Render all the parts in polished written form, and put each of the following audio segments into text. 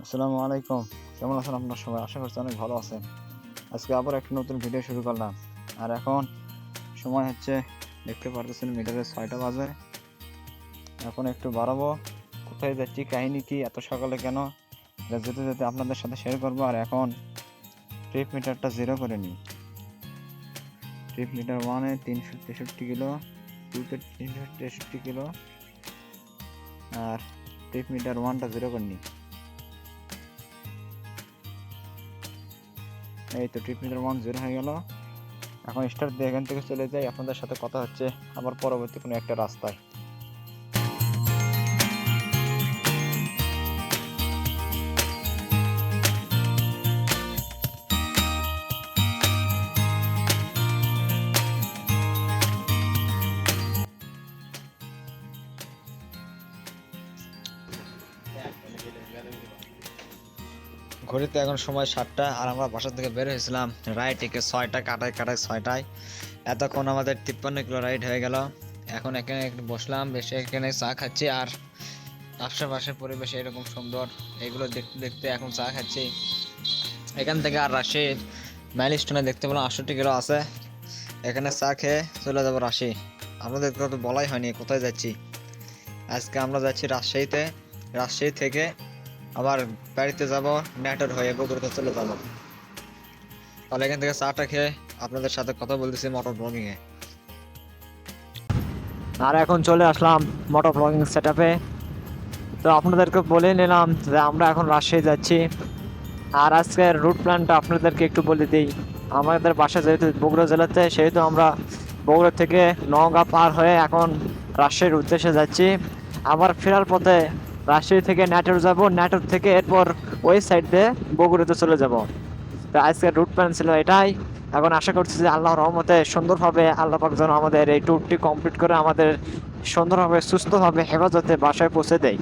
আসসালামু আলাইকুম। কেমন আছেন আপনার সবাই? আশা করছি অনেক ভালো আছেন। আজকে আবার একটা নতুন ভিডিও শুরু করলাম। আর এখন সময় হচ্ছে, দেখতে পারতেছেন মিটারে 6টা বাজে। এখন একটু বাড়াবো। কোথায় যাচ্ছি, কাহিনী কি, এত সকালে কেন, এটা যেতে যেতে আপনাদের সাথে শেয়ার করবো। আর এখন ট্রিপ মিটারটা জিরো করে নিই। ট্রিপ মিটার 1-এ 363 কিলো, 2-তে 363 কিলো, আর ট্রিপ মিটার 1টা জিরো করে নিই। এই তো ট্রিপ মিটার 1 জিরো হয়ে গেল। এখন স্টার্ট দিয়ে এখান থেকে চলে যাই, আপনাদের সাথে কথা হচ্ছে আবার পরবর্তী কোনো একটা রাস্তায়। ঘড়িতে এখন সময় 7টা, আর আমরা বাসা থেকে বের হয়েছিলাম রাইড থেকে 6টা, কাটায় কাটায় 6টায়। এতক্ষণ আমাদের 53 কিলো রাইড হয়ে গেল। এখন এখানে একটু বসলাম, বেশি এখানে চা খাচ্ছি। আর আশেপাশের পরিবেশ এরকম সুন্দর, এগুলো দেখতে দেখতে এখন চা খাচ্ছি। এখান থেকে আর রাজশাহীর মাইলস্টোনে দেখতে পেলাম 68 কিলো আছে। এখানে চা খেয়ে চলে যাবো রাজশাহী। আপনাদের তো বলাই হয়নি কোথায় যাচ্ছি। আজকে আমরা যাচ্ছি রাজশাহীতে। রাজশাহী থেকে আবার বাড়িতে যাব, নেটোর হয়ে বগুড়াতে চলে যাব। তাহলে এখান থেকে চাটা খেয়ে আপনাদের সাথে কথা বলতেছি মোটর ব্লগিং এ। আর এখন চলে আসলাম মোটর ব্লগিং সেটআপে। তো আপনাদেরকে বলে নিলাম যে আমরা এখন রাজশাহী যাচ্ছি। আর আজকের রুট প্ল্যানটা আপনাদেরকে একটু বলে দিই। আমাদের বাসা যেহেতু বগুড়া জেলাতে, সেহেতু আমরা বগুড়া থেকে নওগাঁ পার হয়ে এখন রাজশাহীর উদ্দেশ্যে যাচ্ছি। আবার ফেরার পথে রাজশাহী থেকে নাটোর যাব, নাটোর থেকে এরপর ওই সাইড দিয়ে বগুড়াতে চলে যাব। তো আজকের রুট প্ল্যান ছিল এটাই। এখন আশা করছি যে আল্লাহর রহমতে সুন্দরভাবে আল্লাহ পাক যেন আমাদের এই ট্যুরটি কমপ্লিট করে আমাদের সুন্দরভাবে সুস্থভাবে হেফাজতে বাসায় পৌঁছে দেয়।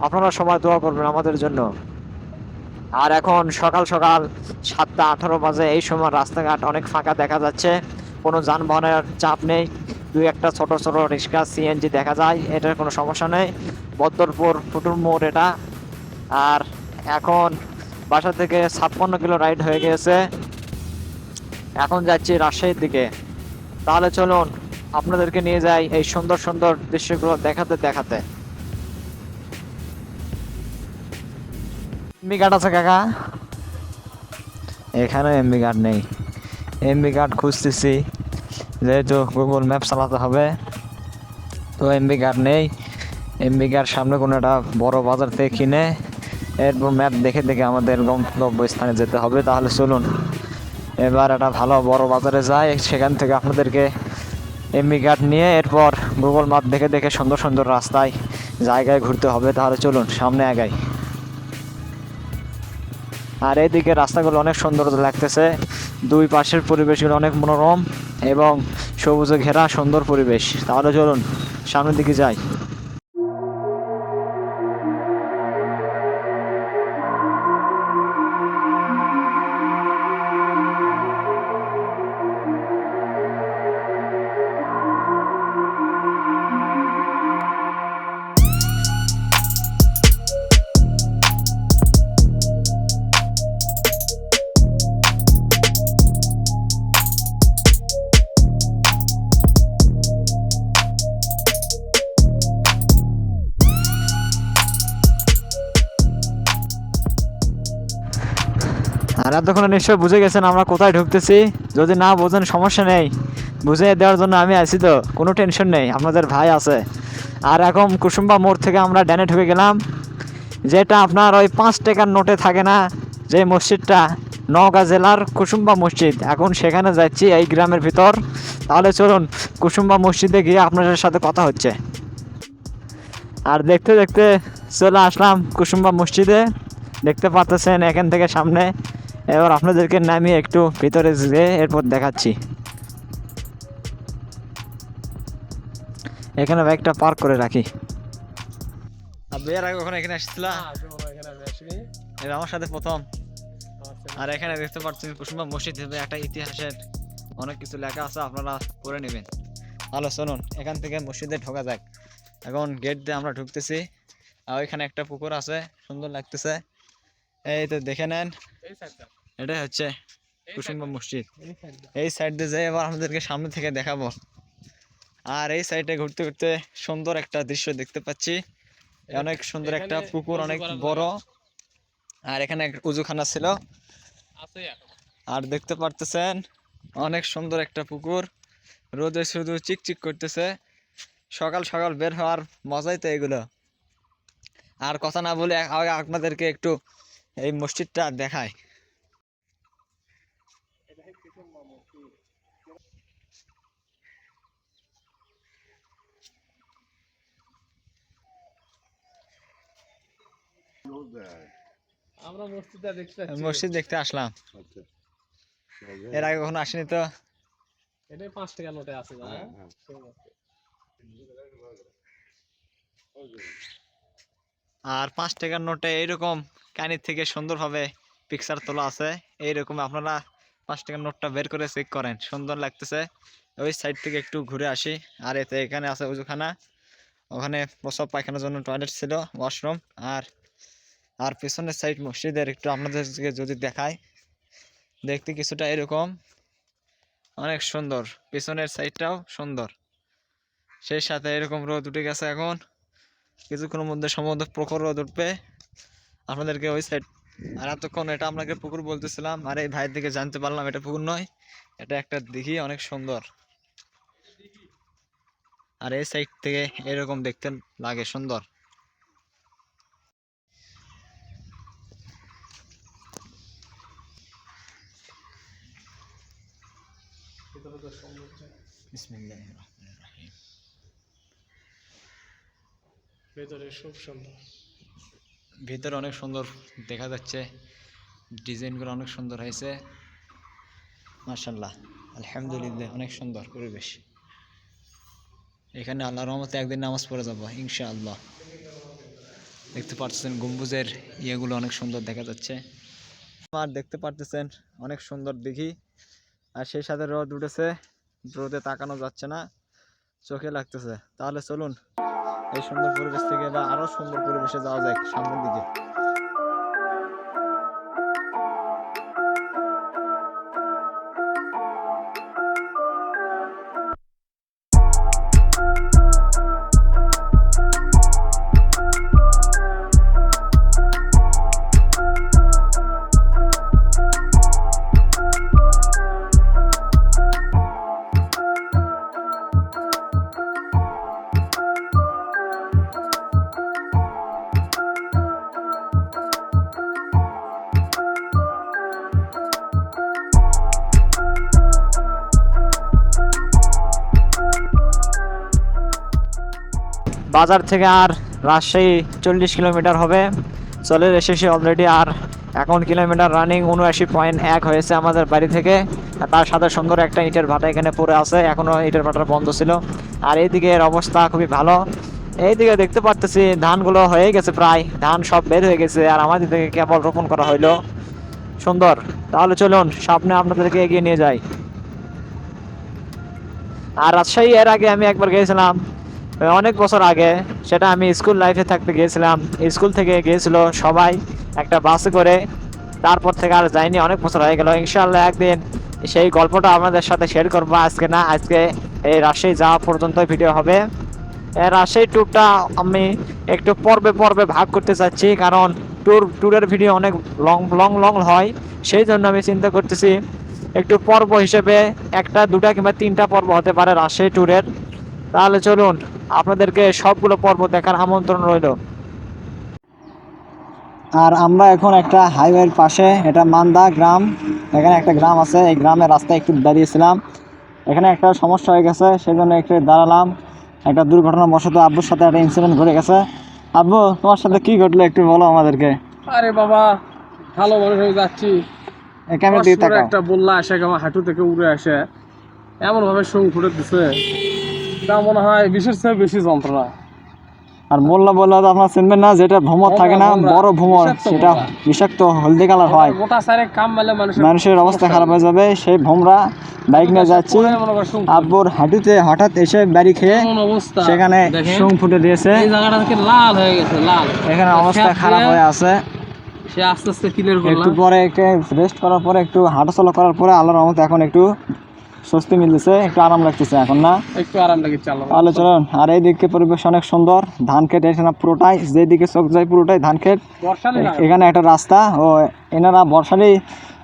আপনারা সবাই দোয়া করবেন আমাদের জন্য। আর এখন সকাল সকাল 7টা 18 বাজে। এই সময় রাস্তাঘাট অনেক ফাঁকা দেখা যাচ্ছে, কোনো যানবাহনের চাপ নেই। দুই একটা ছোট ছোট রিক্সা সিএনজি দেখা যায়, এটার কোনো সমস্যা নেই। বদরপুর ফুটুর মোড় এটা। আর এখন বাসা থেকে 56 কিলো রাইড হয়ে গেছে। এখন যাচ্ছি রাজশাহীর দিকে। তাহলে চলুন আপনাদেরকে নিয়ে যাই এই সুন্দর সুন্দর দৃশ্যগুলো দেখাতে দেখাতে। এমবি কার্ড আছে কাকা? এখানে এমবি কার্ড নেই। এমবি কার্ড খুঁজতেছি, যেহেতু গুগল ম্যাপ চালাতে হবে। তো এমবি কার্ড নেই। এমবি কার্ড সামনে কোনো একটা বড় বাজার থেকে কিনে এরপর ম্যাপ দেখে দেখে আমাদের গন্তব্যস্থানে যেতে হবে। তাহলে চলুন এবার একটা ভালো বড় বাজারে যাই, সেখান থেকে আপনাদেরকে এমবি কার্ড নিয়ে এরপর গুগল ম্যাপ দেখে দেখে সুন্দর সুন্দর রাস্তায় জায়গায় ঘুরতে হবে। তাহলে চলুন সামনে আগাই। আর এইদিকে রাস্তাগুলো অনেক সুন্দর লাগতেছে, দুই পাশের পরিবেশগুলো অনেক মনোরম এবং সবুজে ঘেরা সুন্দর পরিবেশ। তাহলে চলুন সামনের দিকে যাই। আর এতক্ষণে নিশ্চয়ই বুঝে গেছেন আমরা কোথায় ঢুকতেছি। যদি না বোঝেন সমস্যা নেই, বুঝিয়ে দেওয়ার জন্য আমি আছি, তো কোনো টেনশন নেই, আপনাদের ভাই আছে। আর এখন কুসুম্বা মোড় থেকে আমরা ডানে ঢুকে গেলাম, যেটা আপনার ওই 5 টাকার নোটে থাকে না, যে মসজিদটা, নওগাঁ জেলার কুসুম্বা মসজিদ। এখন সেখানে যাচ্ছি এই গ্রামের ভিতর। তাহলে চলুন কুসুম্বা মসজিদে গিয়ে আপনাদের সাথে কথা হচ্ছে। আর দেখতে দেখতে চলে আসলাম কুসুম্বা মসজিদে। দেখতে পাচ্ছেন এখান থেকে সামনে। এবার আপনাদেরকে নামিয়ে একটু ভিতরে যেয়ে এরপর দেখাচ্ছি। এখানে বাইকটা পার্ক করে রাখি। এর আগে কখনো এখানে আসছিল? এটা আমার সাথে প্রথম। আর এখানে দেখতে পাচ্ছেন কুসুম্বা মসজিদ হিসেবে একটা ইতিহাসের অনেক কিছু লেখা আছে, আপনারা পড়ে নেবেন। ভালো, চলুন এখান থেকে মসজিদে ঢোকা যাক। এখন গেট দিয়ে আমরা ঢুকতেছি। আর ওইখানে একটা পুকুর আছে, সুন্দর লাগতেছে। এই তো দেখে নেন, এটাই হচ্ছে কুসুম্বা মসজিদ। এই সাইড দিয়ে যাই, এবার আমাদেরকে সামনে থেকে দেখাবো। আর এই সাইডে ঘুরতে ঘুরতে সুন্দর একটা দৃশ্য দেখতে পাচ্ছি, অনেক সুন্দর একটা পুকুর, অনেক বড়। আর এখানে উজুখানা ছিল। আর দেখতে পারতেছেন অনেক সুন্দর একটা পুকুর, রোদে শুধু চিকচিক করতেছে। সকাল সকাল বের হওয়ার মজাই তো এগুলো। আর কথা না বলে আগে আপনাদেরকে একটু এই মসজিদটা দেখায়। আমরা মসজিদটা দেখতে মসজিদ দেখতে আসলাম, এর আগে কখনো আসেনি তো। এটাই 5 টাকা নোটে আছে জানো? আর 5 টাকার নোটে এইরকম কানির থেকে সুন্দরভাবে পিকচার তোলা আছে। এইরকম আপনারা 5 টাকার নোটটা বের করে চেক করেন, সুন্দর লাগতেছে। ওই সাইড থেকে একটু ঘুরে আসি। আর এতে এখানে আছে উজুখানা, ওখানে প্রস্রাব পায়খানার জন্য টয়লেট ছিল, ওয়াশরুম। আর আর পিছনের সাইড মসজিদের একটু আপনাদেরকে যদি দেখায়, দেখতে কিছুটা এরকম, অনেক সুন্দর। পিছনের সাইডটাও সুন্দর, সেই সাথে এরকম রোদ উঠে গেছে। এখন কিছুক্ষণের মধ্যে সম্ভবত প্রখর রোদ উঠবে। আপনাদেরকে ওই সাইড, আর এতক্ষণ এটা আপনাকে পুকুর বলতেছিলাম, আর এই ভাইয়ের দিকে জানতে পারলাম এটা পুকুর নয়, এটা একটা দিঘি, অনেক সুন্দর। আর এই সাইড থেকে এরকম দেখতে লাগে সুন্দর। বিসমিল্লাহির রহমানির রহিম। ভেতরে খুব সুন্দর, ভিতরে অনেক সুন্দর দেখা যাচ্ছে, ডিজাইনগুলো অনেক সুন্দর হয়েছে, মাশাআল্লাহ, আলহামদুলিল্লাহ, অনেক সুন্দর পরিবেশ। এখানে আল্লাহর রহমতে একদিন নামাজ পড়ে যাবো ইনশাআল্লাহ। দেখতে পাচ্ছেন গম্বুজের ইয়েগুলো অনেক সুন্দর দেখা যাচ্ছে। আর দেখতে পারতেছেন অনেক সুন্দর দিঘি, আর সেই সাথে রোদ উঠেছে, রোদে তাকানো যাচ্ছে না, চোখে লাগতেছে। তাহলে চলুন এই সুন্দর পরিবেশ থেকে বা আরো সুন্দর পরিবেশে যাওয়া যায় সামনের দিকে। বাজার থেকে আর রাজশাহী 40 কিলোমিটার হবে, চলে এসেছি অলরেডি। আর এখন কিলোমিটার রানিং 79.1 হয়েছে আমাদের বাড়ি থেকে। তার সাথে সুন্দর একটা ইটের ভাটা এখানে পড়ে আছে, এখনও ইটের ভাটা বন্ধ ছিল। আর এইদিকে এর অবস্থা খুবই ভালো। এইদিকে দেখতে পারতেছি ধানগুলো হয়ে গেছে, প্রায় ধান সব বের হয়ে গেছে, আর আমাদের দিকে কেবল রোপণ করা হইলো। সুন্দর। তাহলে চলুন সামনে আপনাদেরকে এগিয়ে নিয়ে যাই। আর রাজশাহী এর আগে আমি একবার গিয়েছিলাম, অনেক বছর আগে, সেটা আমি স্কুল লাইফে থাকতে গিয়েছিলাম। স্কুল থেকে গিয়েছিল সবাই একটা বাসে করে, তারপর থেকে আর যাইনি, অনেক বছর হয়ে গেল। ইনশাআল্লাহ একদিন সেই গল্পটা আপনাদের সাথে শেয়ার করবো। আজকে না, আজকে এই রাজশাহী যাওয়া পর্যন্ত ভিডিও হবে। রাজশাহী ট্যুরটা আমি একটু পর্বে পর্বে ভাগ করতে চাচ্ছি, কারণ ট্যুরের ভিডিও অনেক লং লং লং হয়। সেই জন্য আমি চিন্তা করতেছি একটু পর্ব হিসেবে 1টা 2টা কিংবা 3টা পর্ব হতে পারে রাজশাহী ট্যুরের। তাহলে চলুন আপনাদেরকে সবগুলো পর্ব দেখার আমন্ত্রণ রইল। আর আমরা এখন একটা হাইওয়ের পাশে, এটা মান্দা গ্রাম, এখানে একটা গ্রাম আছে, এই গ্রামের রাস্তায় একটু দাঁড়িয়েছিলাম। এখানে একটা সমস্যা হয়ে গেছে, সেই জন্য একটু দাঁড়ালাম। একটা দুর্ঘটনাবশত আব্বুর সাথে একটা ইনসিডেন্ট ঘটে গেছে। আব্বু, তোমার সাথে কি ঘটলো একটু বলো আমাদেরকে। আরে বাবা, ভালো মানুষ হয়ে যাচ্ছি, ক্যামেরা দিয়ে তাকাও। একটা বললা আসে আমার হাঁটু থেকে উড়ে আসে, এমন ভাবে শুং ফুটে দিছে, তা মনে হয় বিষের চেয়ে বেশি যন্ত্রণা। আর মোল্লা বললা তো আপনারা চিনবেন না, যেটা ভ্রমর থাকে না, বড় ভ্রমর, সেটা বিষাক্ত হলদে কালার হয়। গোটা সারে কাম মেলে মানুষের অবস্থা খারাপ হয়ে যাবে। সেই ভোমরা বাইক নিয়ে যাচ্ছি, আব্বুর হাঁটুতে হঠাৎ এসে বাড়ি খেয়ে সেখানে শুং ফুটে দিয়েছে। এই জায়গাটা থেকে লাল হয়ে গেছে, লাল। এখানে অবস্থা খারাপ হয়ে আছে, সে আস্তে আস্তে ক্লিয়ার একটু করলাম। পরে একটু রেস্ট করার পরে একটু হাঁটাচলা করার পরে আল্লাহর রহমতে এখন একটু স্বস্তি মিলতেছে, একটু আরাম লাগতেছে এখন না। একটু আরাম লাগে চালো। তাহলে চলুন। আর এইদিকে পরিবেশ অনেক সুন্দর, ধান ক্ষেত এখানে পুরোটাই, যেদিকে চোখ যায় পুরোটাই ধান ক্ষেত। বর্ষালে এখানে একটা রাস্তা ও এনারা বর্ষারই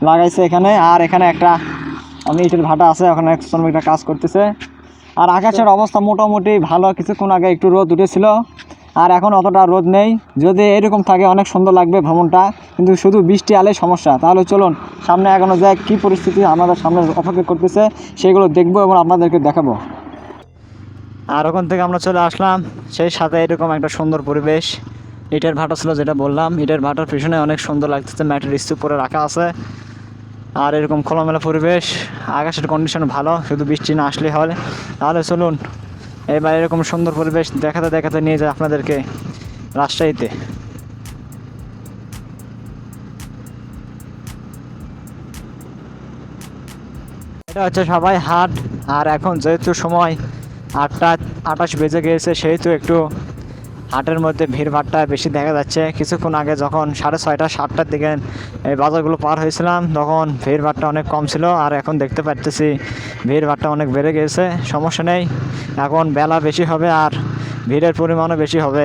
লাগাইছে এখানে। আর এখানে একটা আমি ইটের ভাটা আছে, ওখানে এক শ্রমিকরা কাজ করতেছে। আর আকাশের অবস্থা মোটামুটি ভালো, কিছুক্ষণ আগে একটু রোদ উঠেছিল, আর এখন অতটা রোদ নেই। যদি এরকম থাকে অনেক সুন্দর লাগবে ভ্রমণটা, কিন্তু শুধু বৃষ্টি আলে সমস্যা। তাহলে চলুন সামনে এগোনো যায়, কী পরিস্থিতি আমাদের সামনে অপেক্ষা করতেছে সেগুলো দেখবো এবং আপনাদেরকে দেখাবো। আর ওখান থেকে আমরা চলে আসলাম, সেই সাথে এরকম একটা সুন্দর পরিবেশ। ইটের ভাটা ছিল যেটা বললাম, ইটের ভাটার পিছনে অনেক সুন্দর লাগতেছে, ম্যাটের স্তূপ করে রাখা আছে। আর এরকম খোলামেলা পরিবেশ, আকাশের কন্ডিশন ভালো, শুধু বৃষ্টি না আসলে হয়। তাহলে চলুন এবার এরকম সুন্দর পরিবেশ দেখাতে দেখাতে নিয়ে যায় আপনাদেরকে রাজশাহীতে। এটা হচ্ছে সবাই হাট। আর এখন যেহেতু সময় 8:28 বেজে গিয়েছে, সেহেতু একটু হাটের মধ্যে ভিড়ভাট্টা বেশি দেখা যাচ্ছে। কিছুক্ষণ আগে যখন 6:30 7টার দিকে এই বাজারগুলো পার হয়েছিলাম, তখন ভিড়ভাট্টা অনেক কম ছিল। আর এখন দেখতে পাচ্ছি ভিড়ভাট্টা অনেক বেড়ে গিয়েছে। সমস্যা নেই, এখন বেলা বেশি হবে আর ভিড়ের পরিমাণও বেশি হবে।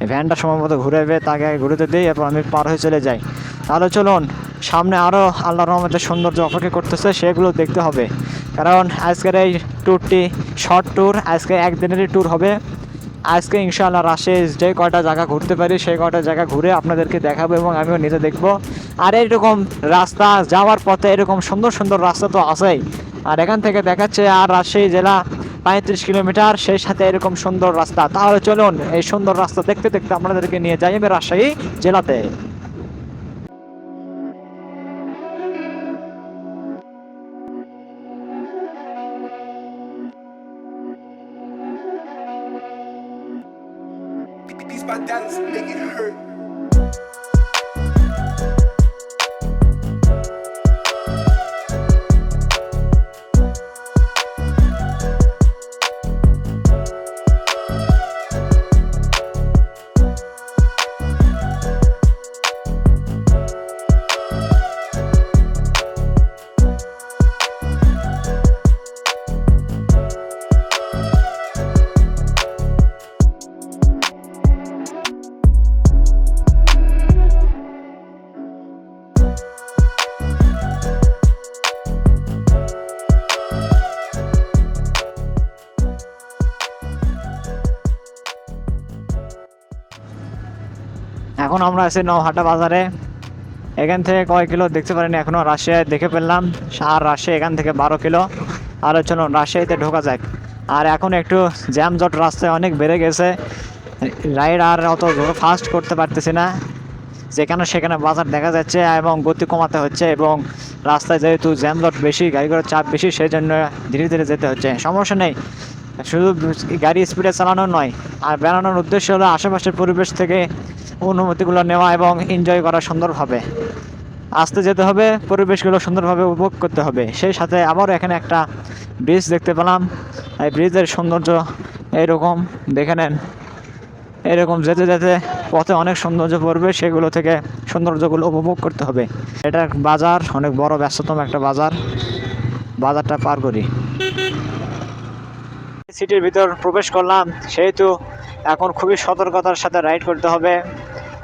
এই ভ্যানটা সম্ভবত ঘুরেবে, তাকে ঘুরতে দিই, এরপর আমি পার হয়ে চলে যাই। তাহলে চলুন সামনে আরও আল্লাহর রহমতের সৌন্দর্য অপেক্ষা করতেছে, সেগুলো দেখতে হবে। কারণ আজকের এই ট্যুরটি শর্ট ট্যুর, আজকে একদিনেরই ট্যুর হবে। আজকে ইনশাআল্লাহ রাজশাহী যে কয়টা জায়গা ঘুরতে পারি সেই কয়টা জায়গা ঘুরে আপনাদেরকে দেখাবো এবং আমিও নিজে দেখবো। আর এরকম রাস্তা যাওয়ার পথে এরকম সুন্দর সুন্দর রাস্তা তো আছেই। আর এখান থেকে দেখাচ্ছে আর রাজশাহী জেলা 35 কিলোমিটার, সেই সাথে এরকম সুন্দর রাস্তা। তাহলে চলুন এই সুন্দর রাস্তা দেখতে দেখতে আপনাদেরকে নিয়ে যাই আমি রাজশাহী জেলাতে। These my dollars make it hurt. এখন আমরা আছি নওহাটা বাজারে। এখান থেকে কয় কিলো দেখতে পারেন এখনও, রাজশাহী দেখে ফেললাম। আর রাজশাহী এখান থেকে 12 কিলো। আর চলুন রাজশাহীতে ঢোকা যাক। আর এখন একটু জ্যামজট রাস্তায় অনেক বেড়ে গেছে, রাইড আর অত ফাস্ট করতে পারতেছি না। যেখানে সেখানে বাজার দেখা যাচ্ছে এবং গতি কমাতে হচ্ছে, এবং রাস্তায় যেহেতু জ্যামজট বেশি, গাড়ি ঘোড়ার চাপ বেশি, সেই জন্য ধীরে ধীরে যেতে হচ্ছে। সমস্যা নেই, শুধু গাড়ি স্পিডে চালানো নয়, আর বেড়ানোর উদ্দেশ্য হলো আশেপাশের পরিবেশ থেকে অনুমতিগুলো নেওয়া এবং এনজয় করা সুন্দরভাবে। আস্তে যেতে হবে, পরিবেশগুলো সুন্দরভাবে উপভোগ করতে হবে। সেই সাথে আবারও এখানে একটা ব্রিজ দেখতে পেলাম। এই ব্রিজের সৌন্দর্য এইরকম দেখে নেন। এরকম যেতে যেতে পথে অনেক সৌন্দর্য পড়বে, সেগুলো থেকে সৌন্দর্যগুলো উপভোগ করতে হবে। এটা বাজার, অনেক বড় ব্যস্ততম একটা বাজার। বাজারটা পার করি, সিটির ভিতর প্রবেশ করলাম, সেহেতু এখন খুবই সতর্কতার সাথে রাইড করতে হবে,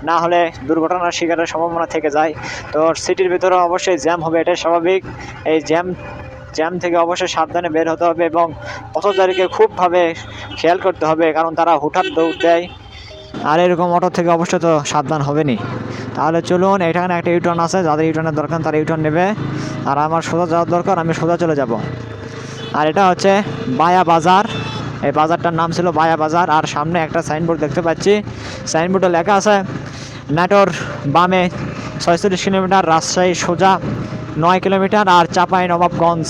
না হলে দুর্ঘটনার শিকারের সম্ভাবনা থেকে যায়। তো সিটির ভিতরে অবশ্যই জ্যাম হবে, এটাই স্বাভাবিক। এই জ্যাম থেকে অবশ্যই সাবধানে বের হতে হবে এবং পথচারীকে খুবভাবে খেয়াল করতে হবে, কারণ তারা হুটহাট দৌড় দেয়। আর এরকম অটো থেকে অবশ্যই তো সাবধান হবেনি। তাহলে চলুন, এখানে একটা ইউটার্ন আছে, যাদের ইউটার্নের দরকার তারা ইউটার্ন নেবে। আর আমার সোজা যাওয়ার দরকার, আমি সোজা চলে যাব। আর এটা হচ্ছে বায়া বাজার। এই বাজারটার নাম ছিল বায়া বাজার। আর সামনে একটা সাইনবোর্ড দেখতে পাচ্ছি, সাইনবোর্ডে লেখা আছে নাটোর বামে 46 কিলোমিটার, রাজশাহী সোজা 9 কিলোমিটার, আর চাপাই নবাবগঞ্জ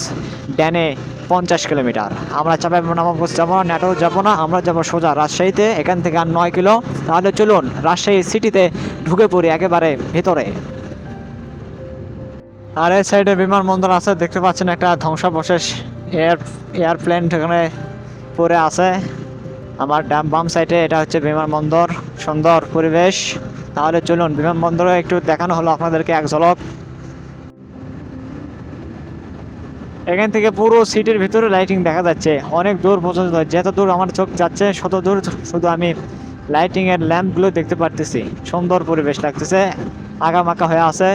ড্যানে 50 কিলোমিটার। আমরা চাপাই নবাবগঞ্জ যাবো না, নাটোর যাবো না, আমরা যাবো সোজা রাজশাহীতে, এখান থেকে আর 9 কিলো। তাহলে চলুন রাজশাহী সিটিতে ঢুকে পড়ি একেবারে ভেতরে। আর এই সাইডে বিমানবন্দর আছে, দেখতে পাচ্ছেন একটা ধ্বংসাবশেষ এয়ারপ্লেন এখানে পড়ে আছে। আমার বাম সাইডে এটা হচ্ছে বিমানবন্দর, সুন্দর পরিবেশ। তাহলে চলুন বিমানবন্দরে একটু দেখানো হলো আপনাদেরকে এক ঝলক। এখান থেকে পুরো সিটির ভিতরে লাইটিং দেখা যাচ্ছে অনেক দূর পর্যন্ত, যত দূর আমার চোখ যাচ্ছে শত দূর শুধু আমি লাইটিং এর ল্যাম্পগুলো দেখতে পারতেছি। সুন্দর পরিবেশ লাগতেছে, আঁকামাকা হয়ে আছে,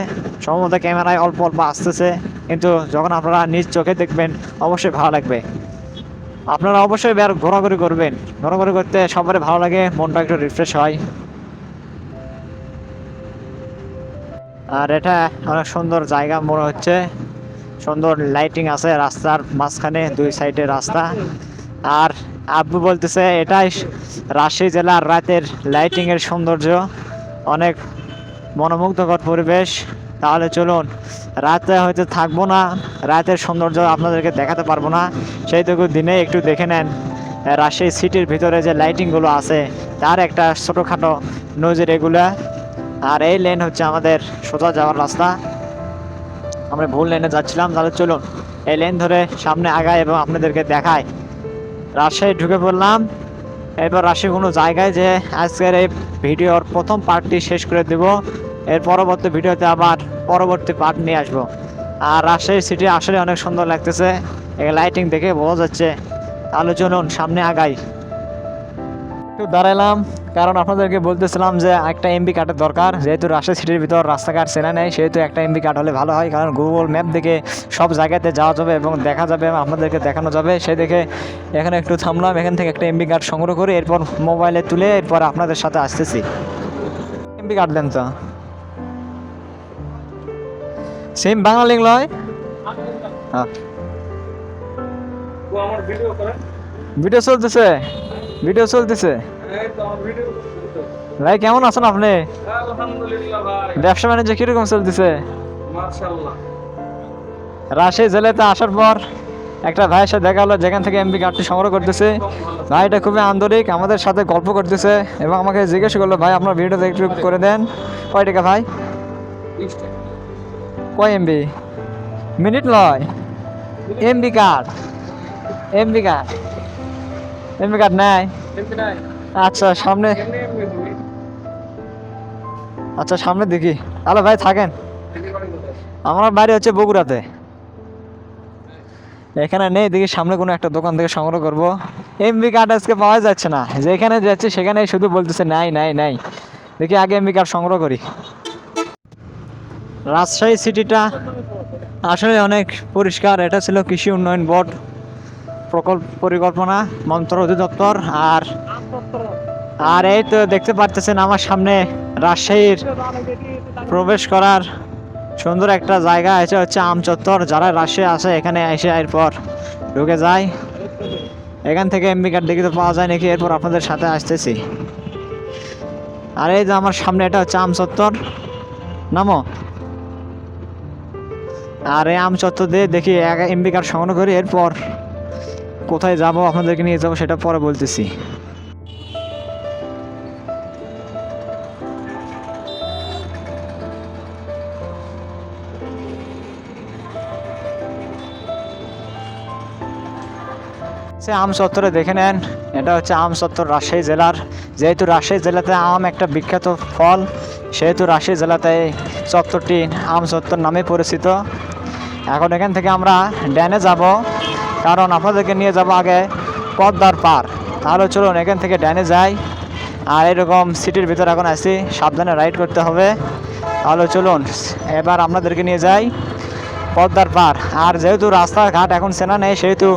সম্ভবত ক্যামেরায় অল্প অল্প আসতেছে, কিন্তু যখন আপনারা নিজ চোখে দেখবেন অবশ্যই ভালো লাগবে। আপনারা অবশ্যই বের ঘোরাঘুরি করবেন, ঘোরাঘুরি করতে সবারই ভালো লাগে, মনটা একটু রিফ্রেশ হয়। আর এটা অনেক সুন্দর জায়গা মনে হচ্ছে, সুন্দর লাইটিং আছে রাস্তার মাঝখানে, দুই সাইডে রাস্তা। আর আব্বু বলতেছে এটাই রাজশাহী জেলার রাতের লাইটিং এর সৌন্দর্য, অনেক মনোমুগ্ধকর পরিবেশ। তাহলে চলুন, রাতে হয়তো থাকবো না, রাতের সৌন্দর্য আপনাদেরকে দেখাতে পারবো না, সেইটুকু দিনে একটু দেখে নেন রাজশাহী সিটির ভিতরে যে লাইটিংগুলো আছে তার একটা ছোটোখাটো নজির এগুলা। আর এই লেন হচ্ছে আমাদের সোজা যাওয়ার রাস্তা, আমরা ভুল লেনে যাচ্ছিলাম। তাহলে চলুন এই লেন ধরে সামনে আগাই এবং আপনাদেরকে দেখাই। রাজশাহী ঢুকে পড়লাম, এরপর রাজশাহী কোনো জায়গায় যে আজকের এই ভিডিওর প্রথম পার্টটি শেষ করে দেব, এর পরবর্তী ভিডিওতে আবার পরবর্তী পার্ট নিয়ে আসবো। আর রাজশাহী সিটি আসলে অনেক সুন্দর লাগতেছে, লাইটিং দেখে বোঝা যাচ্ছে। তাহলে চলুন সামনে আগাই। একটু দাঁড়ালাম কারণ আপনাদেরকে বলতেছিলাম যে একটা এমবি কার্ডের দরকার, যেহেতু রাজশাহী সিটির ভিতর রাস্তাঘাট চেনা নেই, সেহেতু একটা এমবি কার্ড হলে ভালো হয়, কারণ গুগল ম্যাপ দেখে সব জায়গাতে যাওয়া যাবে এবং দেখা যাবে এবং আপনাদেরকে দেখানো যাবে। সেই দেখে এখানে একটু থামলাম, এখান থেকে একটা এমবি কার্ড সংগ্রহ করে এরপর মোবাইলে তুলে এরপর আপনাদের সাথে আসতেছি। এমবি কার্ড দেন তো, সেম বাংলা লিঙ্ক লয়। হ্যাঁ, আমার ভিডিও করে, ভিডিও চলতেছে, ভিডিও চলতেছে। এই তো আমার ভিডিও করতেছে। ভাই কেমন আছেন আপনি? আলহামদুলিল্লাহ ভাই, ব্যবসা বাণিজ্য কিরকম চলতেছে? মাশাআল্লাহ। রাজশাহী জেলাতে আসার পর একটা ভাইয়ের সাথে দেখা হলো, যেখান থেকে এমবি কার্ডটি সংগ্রহ করতেছে। ভাইটা খুবই আন্তরিক, আমাদের সাথে গল্প করতেছে এবং আমাকে জিজ্ঞেস করলো ভাই আপনার ভিডিওটা একটু করে দেন। কয় টাকা ভাই? কয় এমবি? মিনিট লয়, MB card, MB card, MB card নেয়। এমপি নাই, আচ্ছা সামনে, এমনি এমনি তুমি আচ্ছা সামনে দেখি। তাহলে ভাই থাকেন, এমনি করে কোথায়? আমার বাড়ি হচ্ছে বগুড়াতে। এখানে নেই, দেখি সামনে কোনো একটা দোকান থেকে সংগ্রহ করবো। এমবি কার্ড আজকে পাওয়া যাচ্ছে না, যেখানে যাচ্ছে সেখানে শুধু বলতেছে নাই নাই নাই। দেখি আগে এমবি কার্ড সংগ্রহ করি। রাজশাহী সিটিটা আসলে অনেক পরিষ্কার, এটা ছিল কৃষি উন্নয়ন বোর্ড প্রকল্প পরিকল্পনা মন্ত্র অধিদপ্তর। আর আর এই তো দেখতে পারতেছেন আমার সামনে রাজশাহীর প্রবেশ করার সুন্দর একটা জায়গা, এটা হচ্ছে আম চত্বর। যারা রাজশাহী আসে এখানে এসে এরপর ঢুকে যায়। এখান থেকে এমবি কার্ড দেখে তো পাওয়া যায় নাকি, এরপর আপনাদের সাথে আসতেছি। আর এই যে আমার সামনে এটা হচ্ছে আম চত্বর, নামো। আর এই আম চত্বর দিয়ে দেখি এমবি কার্ড সংগ্রহ করি, এরপর কোথায় যাব আপনাদেরকে নিয়ে যাবো সেটা পরে বলতেছি। আম চত্বরে দেখে নেন, এটা হচ্ছে আম চত্বর রাজশাহী জেলার। যেহেতু রাজশাহী জেলাতে আম একটা বিখ্যাত ফল, সেহেতু রাজশাহী জেলাতে এই চত্বরটি আম চত্বর নামে পরিচিত। এখন এখান থেকে আমরা ড্যানে যাব, কারণ আপনাদেরকে নিয়ে যাব আগে পদ্মার পার। তাহলে চলুন এখান থেকে ড্যানে যাই। আর এরকম সিটির ভিতর এখন আছি, সাবধানে রাইড করতে হবে। তাহলে চলুন এবার আপনাদেরকে নিয়ে যাই পদ্মার পার। আর যেহেতু রাস্তাঘাট এখন চেনা নেই, সেহেতু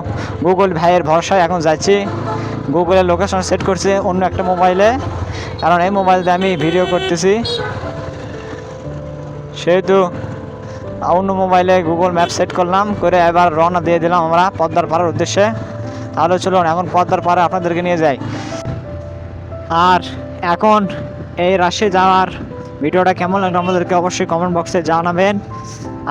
গুগল ভাইয়ের ভরসায় এখন যাচ্ছি। গুগলের লোকেশন সেট করছে অন্য একটা মোবাইলে, কারণ এই মোবাইল দিয়ে আমি ভিডিও করতেছি, সেহেতু অন্য মোবাইলে গুগল ম্যাপ সেট করলাম, করে এবার রওনা দিয়ে দিলাম আমরা পদ্মার পাড়ের উদ্দেশ্যে। তাহলে চলুন এখন পদ্মার পাড়ে আপনাদেরকে নিয়ে যাই। আর এখন এই রাজশাহী যাওয়ার ভিডিওটা কেমন লাগলো আমাদেরকে অবশ্যই কমেন্ট বক্সে জানাবেন।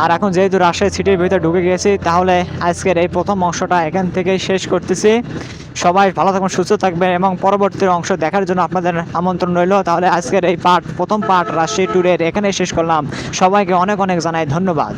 আর এখন যেহেতু রাজশাহী সিটির ভিতরে ঢুকে গিয়েছি, তাহলে আজকের এই প্রথম অংশটা এখান থেকেই শেষ করতেছি। সবাই ভালো থাকবেন, সুস্থ থাকবেন এবং পরবর্তী অংশ দেখার জন্য আপনাদের আমন্ত্রণ রইল। তাহলে আজকের এই প্রথম পার্ট রাজশাহী ট্যুরের এখানেই শেষ করলাম। সবাইকে অনেক অনেক জানাই ধন্যবাদ।